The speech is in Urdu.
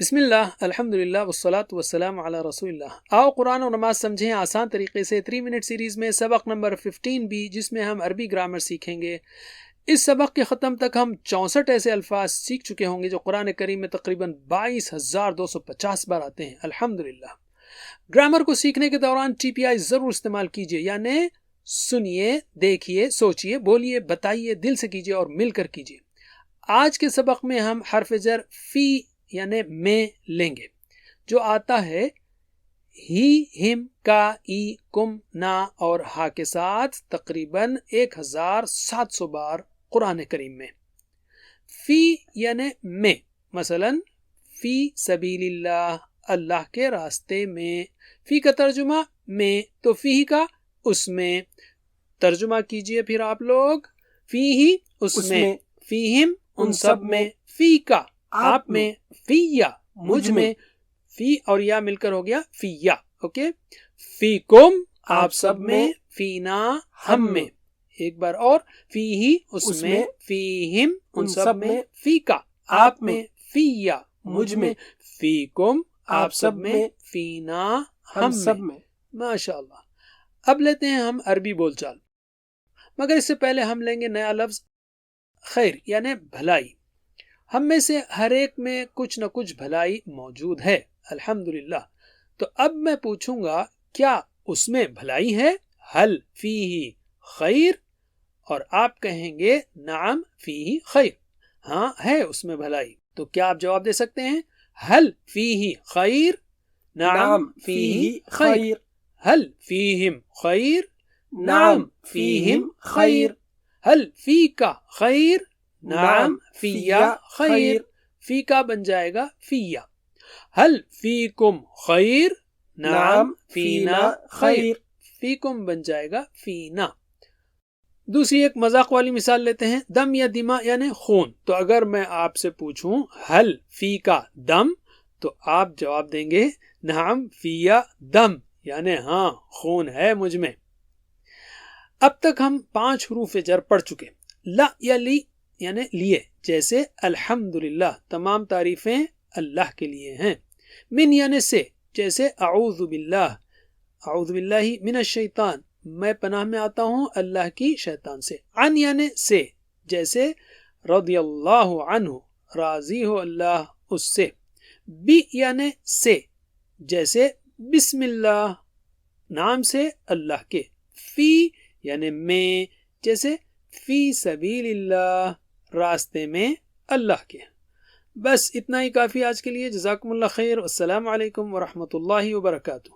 بسم اللہ الحمدللہ والصلاة والسلام علی رسول اللہ۔ آؤ قرآن اور نماز سمجھیں آسان طریقے سے 3 منٹ سیریز میں سبق نمبر 15 بھی، جس میں ہم عربی گرامر سیکھیں گے۔ اس سبق کے ختم تک ہم 64 ایسے الفاظ سیکھ چکے ہوں گے جو قرآن کریم میں تقریباً 22,250 بار آتے ہیں الحمدللہ۔ گرامر کو سیکھنے کے دوران TPI ضرور استعمال کیجیے، یعنی سنیے، دیکھیے، سوچیے، بولیے، بتائیے، دل سے کیجیے اور مل کر کیجیے۔ آج کے سبق میں ہم حرف جر فی یعنی میں لیں گے، جو آتا ہے ہی، ہم، کا، ای، کم، نا اور ہا کے ساتھ تقریباً 1700 بار قرآن کریم میں۔ فی یعنی میں، مثلا فی سبیل اللہ، اللہ کے راستے میں۔ فی کا ترجمہ میں، تو فی کا اس میں ترجمہ کیجئے پھر آپ لوگ۔ فی ہی اس میں، فیہم ان سب میں، فی کا آپ میں، فی یا مجھ میں، فی اور یا مل کر ہو گیا فی یا، اوکے۔ فی کم آپ سب میں، فینا ہم میں۔ ایک بار اور، فی ہی اس میں، فیہم ان سب میں، فی کا آپ میں، فی یا مجھ میں، فی کم آپ سب میں، فینا ہم سب میں۔ ماشاءاللہ۔ اب لیتے ہیں ہم عربی بول چال، مگر اس سے پہلے ہم لیں گے نیا لفظ خیر یعنی بھلائی۔ ہم میں سے ہر ایک میں کچھ نہ کچھ بھلائی موجود ہے الحمدللہ۔ تو اب میں پوچھوں گا کیا اس میں بھلائی ہے؟ حل فیہ خیر، اور آپ کہیں گے نعم فیہ خیر، ہاں ہے اس میں بھلائی۔ تو کیا آپ جواب دے سکتے ہیں؟ حل فیہ خیر، نعم فیہ خیر، حل فیہم خیر، نعم فیہم خیر، حل فی کا خیر، نعم فیا خیر، فی کا بن جائے گا فیا۔ حل فیکم خیر، نعم فینا خیر، فیکم بن جائے گا فینا۔ دوسری ایک مذاق والی مثال لیتے ہیں، دم یا دماء یعنی خون۔ تو اگر میں آپ سے پوچھوں حل فی کا دم، تو آپ جواب دیں گے نعم فیا دم، یعنی ہاں خون ہے مجھ میں۔ اب تک ہم 5 حروف جر پڑھ چکے۔ لا یا لی یعنی لیے، جیسے الحمدللہ تمام تعریفیں اللہ کے لیے ہیں۔ من یعنی سے، جیسے اعوذ باللہ من الشیطان، میں پناہ میں آتا ہوں اللہ کی شیطان سے۔ عن یعنی سے، جیسے رضی اللہ عنہ، راضی ہو اللہ اس سے۔ بی یعنی سے، جیسے بسم اللہ، نام سے اللہ کے۔ فی یعنی میں، جیسے فی سبیل اللہ، راستے میں اللہ کے۔ بس اتنا ہی کافی آج کے لیے۔ جزاکم اللہ خیر، والسلام علیکم ورحمۃ اللہ وبرکاتہ۔